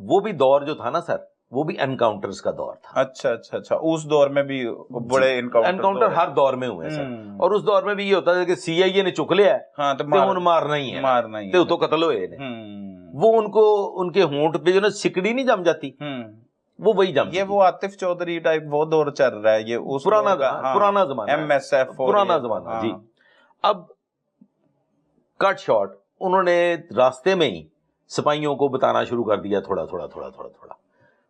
وہ بھی دور جو تھا نا سر وہ بھی انکاؤنٹرز کا دور تھا. اچھا اس دور میں بھی بڑے انکاؤنٹر ہر دور میں ہوئے سر. اور اس دور میں بھی یہ ہوتا تھا کہ سی آئی اے نے چک لیا ہے تو مارنا ہی ہے تو قتل ہوئے. وہ ان کے ہونٹ پہ جو نا سکڑی نہیں جم جاتی وہ وہی جم. یہ وہ عاطف چودھری ٹائپ وہ دور چل رہا ہے, یہ پرانا زمانہ, ایم ایس ایف پرانا زمانہ جی. اب کٹ شارٹ انہوں نے راستے میں ہی سپاہیوں کو بتانا شروع کر دیا تھوڑا تھوڑا.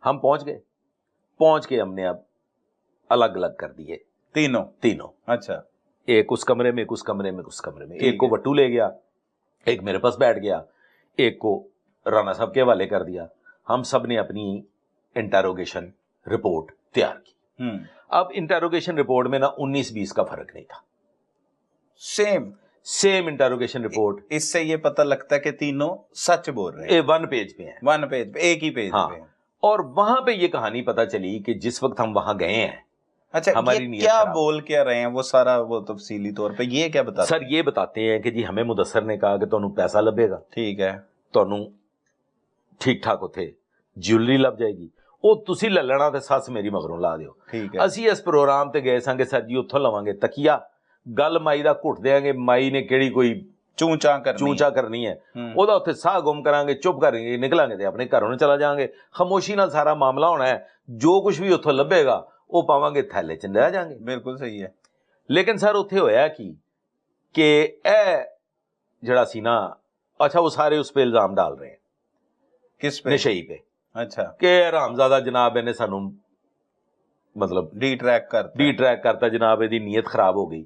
ہم پہنچ کے ہم نے اب الگ الگ کر دیے تینوں. اچھا, ایک اس کمرے میں, ایک کو وٹو لے گیا, ایک میرے پاس بیٹھ گیا, ایک کو رانا صاحب کے حوالے کر دیا. ہم سب نے اپنی انٹروگیشن رپورٹ تیار کی. اب انٹروگیشن رپورٹ میں نا 19-20 کا فرق نہیں تھا, سیم انٹروگیشن رپورٹ. اس سے یہ پتہ لگتا ہے کہ تینوں سچ بول رہے ہیں. 1 پیج پہ ہیں, ایک ہی پیج پہ. اور وہاں پہ یہ کہانی پتہ چلی کہ جس وقت ہم وہاں گئے ہیں, اچھا ہماری کیا بول کیا رہے ہیں وہ سارا وہ تفصیلی طور پہ یہ کیا بتاتے سر؟ یہ بتاتے ہیں کہ جی ہمیں مدثر نے کہا کہ تانوں پیسہ لبے گا, ٹھیک ہے, تانوں ٹھیک ٹھاک اتھے جیولری لب جائے گی, وہ تسی لے لینا تے سس میری مگروں لا دیو. ٹھیک ہے, اسی اس پروگرام تے گئے سان کہ سر جی اتھوں لواں گے تکیا, گل مائی دا گھٹ دیاں گے, مائی نے کیڑی کوئی چونچا کرنی ہے, وہ دا اتھے ساہ گم کران گے, چپ کر گے, نکلاں گے تے اپنے گھروں چلا جائیں گے. خاموشی نال سارا معاملہ ہونا ہے, جو کچھ بھی اتھوں لبے گا وہ پاواں گے تھیلے چ لے جائیں گے. بالکل صحیح ہے. لیکن سر اتھے ہویا کی کہ اے جڑا سی نا, اچھا وہ سارے اس پہ الزام ڈال رہے ہیں. کس پہ؟ نشئی پہ. اچھا, کہ حرامزادہ جناب نے سانوں مطلب ڈی ٹریک کرتا جناب دی نیت خراب ہو گئی.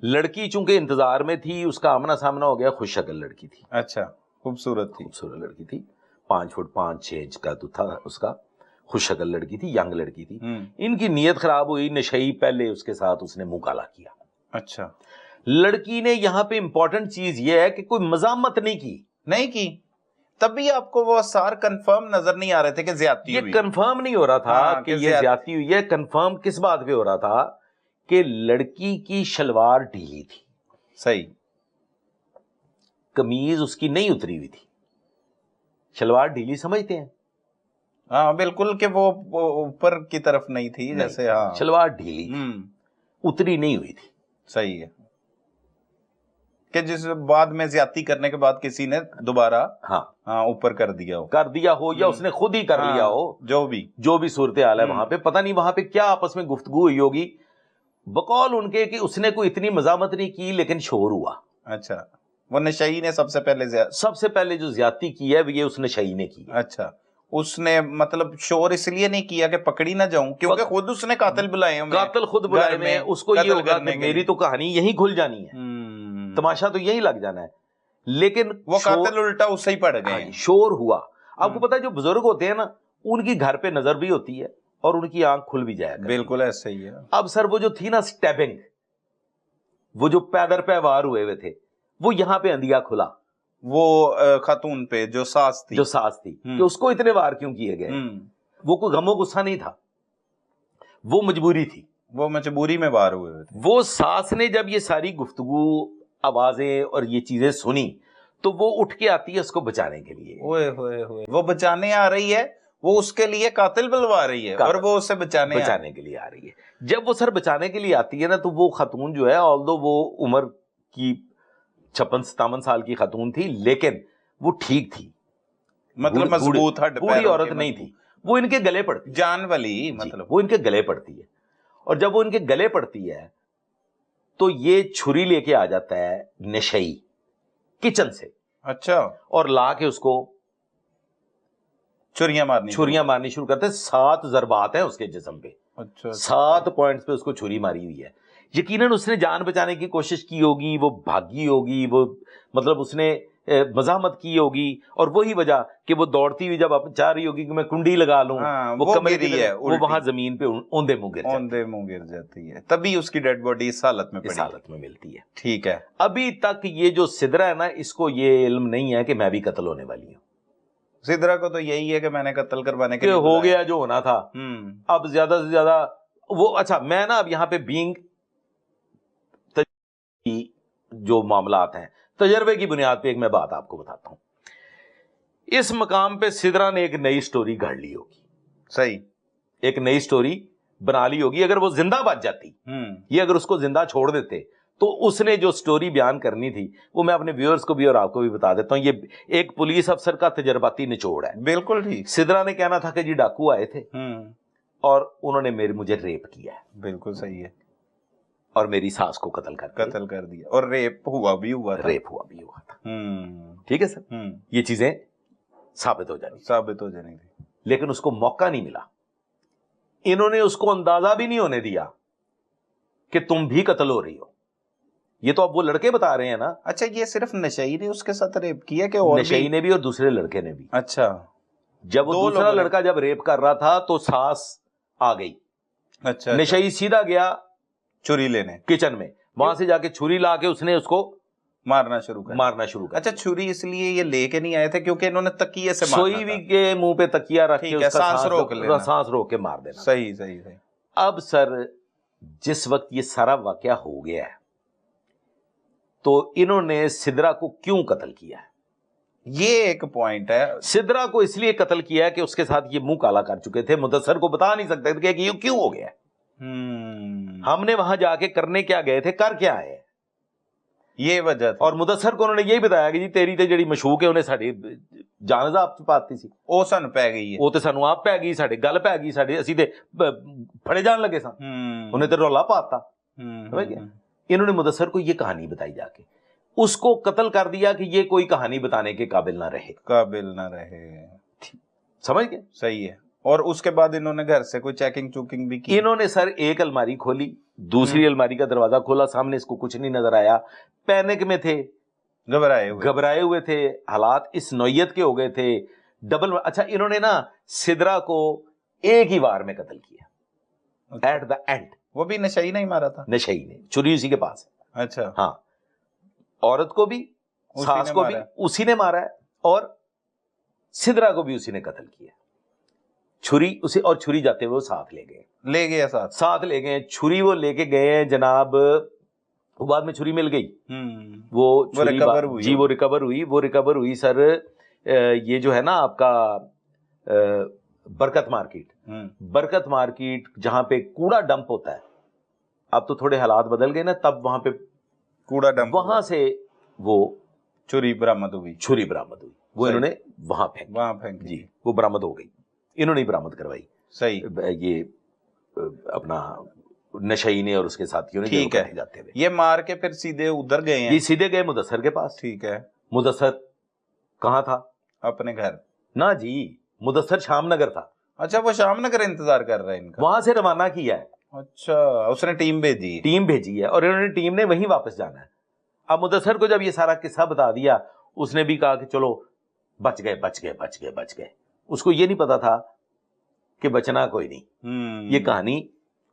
لڑکی چونکہ انتظار میں تھی, اس کا آمنا سامنا ہو گیا, خوش شکل لڑکی تھی. اچھا, خوبصورت لڑکی تھی, 5 فٹ 5 انچ کا تو تھا اس کا, خوش شکل لڑکی تھی, ینگ لڑکی تھی. ان کی نیت خراب ہوئی, نشئی پہلے اس کے ساتھ اس نے منہ کالا کیا. اچھا, لڑکی نے یہاں پہ امپورٹنٹ چیز یہ ہے کہ کوئی مزاحمت نہیں کی. تبھی آپ کو وہ آثار کنفرم نظر نہیں آ رہے تھے کہ زیادتی ہوئی. یہ کنفرم نہیں ہو رہا تھا کہ یہ زیادتی ہوئی ہے. کنفرم کس بات پہ ہو رہا تھا کہ لڑکی کی شلوار ڈھیلی تھی. صحیح, قمیض اس کی نہیں اتری ہوئی تھی. شلوار ڈھیلی سمجھتے ہیں؟ ہاں بالکل, کہ وہ اوپر کی طرف نہیں تھی جیسے. ہاں, شلوار ڈھیلی اتری نہیں ہوئی تھی. صحیح ہے, کہ جس بعد میں زیادتی کرنے کے بعد کسی نے دوبارہ اوپر کر دیا ہو یا اس نے خود ہی کر لیا ہو, جو بھی صورتحال ہے وہاں پہ. پتہ نہیں وہاں پہ کیا آپس میں گفتگو ہوئی ہوگی, بقول ان کے کہ اس نے کوئی اتنی مزاحمت نہیں کی لیکن شور ہوا. اچھا, وہ نشئی نے سب سے پہلے جو زیادتی کی ہے یہ اس نشئی نے کی. اچھا, اس نے مطلب شور اس لیے نہیں کیا کہ پکڑی نہ جاؤں, کیونکہ خود اس نے قاتل بلائے میں اس کو یہ ہوگا کہ میری تو کہانی یہی کھل جانی ہے, تماشا تو یہی لگ جانا ہے. لیکن وہ قاتل الٹا اس سے ہی پڑ گئے. شور ہوا. آپ کو پتا ہے جو بزرگ ہوتے ہیں نا, ان کی گھر پہ نظر بھی ہوتی ہے اور ان کی آنکھ کھل بھی جائے گا. بالکل ایسا ہی ہے. اب سر وہ جو تھی نا سٹیپنگ, وہ جو پیدر پہ وار ہوئے تھے, وہ یہاں پہ اندیا کھلا. وہ خاتون پہ جو ساس تھی کہ اس کو اتنے وار کیوں کیے گئے؟ وہ کوئی غم و غصہ نہیں تھا, وہ مجبوری تھی. وہ مجبوری میں وار ہوئے تھے. وہ ساس نے جب یہ ساری گفتگو, آوازیں اور یہ چیزیں سنی تو وہ اٹھ کے آتی ہے اس کو بچانے کے لیے. وہ بچانے آ رہی ہے, وہ اس کے لیے قاتل بلوا رہی ہے اور وہ اسے بچانے کے لیے آ رہی ہے. جب وہ سر بچانے کے لیے آتی ہے نا, تو وہ خاتون جو ہے, آلدو وہ عمر کی 56-57 سال کی خاتون تھی, لیکن وہ ٹھیک تھی, مطلب مضبوط, بوڑھی عورت نہیں تھی. وہ ان کے گلے پڑتی, جان والی, مطلب وہ ان کے گلے پڑتی ہے. اور جب وہ ان کے گلے پڑتی ہے تو یہ چھری لے کے آ جاتا ہے نشئی کچن سے. اچھا, اور لا کے اس کو چھریاں مارنی شروع کرتے ہیں. 7 ضربات ہیں اس کے جسم پہ. اچھا, 7 پوائنٹس پہ اس کو چھری ماری ہوئی ہے. یقیناً اس نے جان بچانے کی کوشش کی ہوگی, وہ بھاگی ہوگی, وہ مطلب اس نے مزاحمت کی ہوگی, اور وہی وجہ کہ وہ دوڑتی ہوئی جب آپ چاہ رہی ہوگی کہ میں کنڈی لگا لوں, وہ کمرے کی ہے, وہ وہاں زمین پہ اوندے منہ گر جاتی ہے. تبھی اس کی ڈیڈ باڈی اس حالت میں ملتی ہے. ٹھیک ہے. ابھی تک یہ جو سدرا ہے نا, اس کو یہ علم نہیں ہے کہ میں بھی قتل ہونے والی ہوں. سدرا کو تو یہی ہے کہ میں نے قتل کروانے کے لیے ہو گیا جو ہونا تھا. اب زیادہ سے زیادہ وہ, اچھا میں نا اب یہاں پہ بینگ جو معاملات ہیں, تجربے کی بنیاد پہ ایک میں بات آپ کو بتاتا ہوں. اس مقام پہ سدرا نے ایک نئی سٹوری گھڑ لی ہوگی, صحیح, ایک نئی سٹوری بنا لی ہوگی. اگر وہ زندہ بچ جاتی, یہ اگر اس کو زندہ چھوڑ دیتے تو اس نے جو سٹوری بیان کرنی تھی وہ میں اپنے ویورز کو بھی اور آپ کو بھی بتا دیتا ہوں. یہ ایک پولیس افسر کا تجرباتی نچوڑ ہے. بالکل ٹھیک. سدرا نے کہنا تھا کہ جی ڈاکو آئے تھے اور انہوں نے مجھے ریپ کیا ہے. بالکل صحیح ہے. اور میری ساس کو قتل کر دیا. اور ریپ ہوا بھی ہوا تھا. ٹھیک ہے سر, یہ چیزیں ثابت ہو جانی تھی. لیکن اس کو موقع نہیں ملا. انہوں نے اس کو اندازہ بھی نہیں ہونے دیا کہ تم بھی قتل ہو رہی ہو. یہ تو اب وہ لڑکے بتا رہے ہیں نا. اچھا, یہ صرف نشئی نے اس کے ساتھ ریپ کیا کہ اور نشئی نے بھی اور دوسرے لڑکے نے بھی. اچھا, جب وہ دوسرا لڑکا جب ریپ کر رہا تھا تو ساس آ گئی. اچھا, نشئی سیدھا گیا چھری لینے کچن میں, وہاں سے جا کے چھری لا کے اس نے اس کو مارنا شروع کر. اچھا, چھری اس لیے یہ لے کے نہیں آئے تھے کیونکہ انہوں نے تکیے سے مارنا تھا. سوئی بھی کے منہ پہ تکیہ رکھ کے سانس روک کے مار دینا. صحیح. اب سر جس وقت یہ سارا واقعہ ہو گیا ہے تو انہوں نے سدرا کو کیوں قتل کیا ہے؟ یہ ایک پوائنٹ ہے. سدرا کو اس لیے قتل کیا ہے کہ اس کے ساتھ یہ منہ کالا کر چکے تھے. مدثر کو بتا نہیں سکتے تھے کہ یہ کیوں ہو گیا. ہم نے وہاں جا کے کرنے کیا گئے تھے, کر کیا آئے, یہ وجہ تھی. اور مدثر کو انہوں نے یہی بتایا کہ جی تیری تے جڑی مشوق ہے انہیں ساڈی جان عذاب پاتی سی, وہ سن پی گئی ہے, وہ تے سانو آپ پی گئی, ساڈے گل پی گئی, ساڈے اسی تے پھڑے جان لگے سن, انہیں تے رولا پاتا. انہوں نے مدثر کو یہ کہانی بتائی جا کے, اس کو قتل کر دیا کہ یہ کوئی کہانی بتانے کے قابل نہ رہے. سمجھ گئے؟ صحیح ہے. اور اس کے بعد انہوں نے گھر سے کوئی چیکنگ بھی کی. انہوں نے سر ایک الماری کھولی, دوسری الماری کا دروازہ کھولا, سامنے اس کو کچھ نہیں نظر آیا. پینک میں تھے, گھبرائے ہوئے تھے, حالات اس نوعیت کے ہو گئے تھے. اچھا, انہوں نے نا سدرا کو ایک ہی وار میں قتل کیا ایٹ دا اینڈ. وہ بھی نشئی نہیں مارا تھا؟ نشئی نے, چھری اسی کے پاس ہے. اچھا, ہاں, عورت کو بھی ساس کو بھی اسی نے مارا ہے اور سدرا کو بھی اسی نے قتل کیا. چھری اسے, اور چھری جاتے ہوئے وہ ساتھ لے گئے. چھری وہ لے کے گئے ہیں جناب. وہ بعد میں چھری مل گئی, وہ ریکور ہوئی سر. یہ جو ہے نا آپ کا برکت مارکیٹ جہاں پہ کوڑا ڈمپ ہوتا ہے, اب تو تھوڑے حالات بدل گئے نا, تب وہاں پہ کوڑا ڈمپ, وہاں سے وہ چھری برآمد ہوئی, وہ انہوں نے وہاں پھینک. جی, وہ برآمد ہو گئی, انہوں نے برآمد کروائی. صحیح. یہ اپنا نشئی نے اور اس کے ساتھیوں نے. ٹھیک ہے, یہ مار کے پھر سیدھے ادھر گئے ہیں, یہ سیدھے گئے مدثر کے پاس. ٹھیک ہے. مدثر کہاں تھا؟ اپنے گھر. نہ جی, مدثر شام نگر تھا. اچھا, وہ شام نگر انتظار کر رہے ہیں ان کا, وہاں سے روانہ کیا ہے. اچھا, اس نے ٹیم بھیجی ہے اور انہوں نے ٹیم نے وہیں واپس جانا ہے. اب مدثر کو جب یہ سارا قصہ بتا دیا, اس نے بھی کہا کہ چلو بچ گئے. اس کو یہ نہیں پتا تھا کہ بچنا کوئی نہیں, یہ کہانی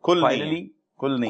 فائنلی کھلنی.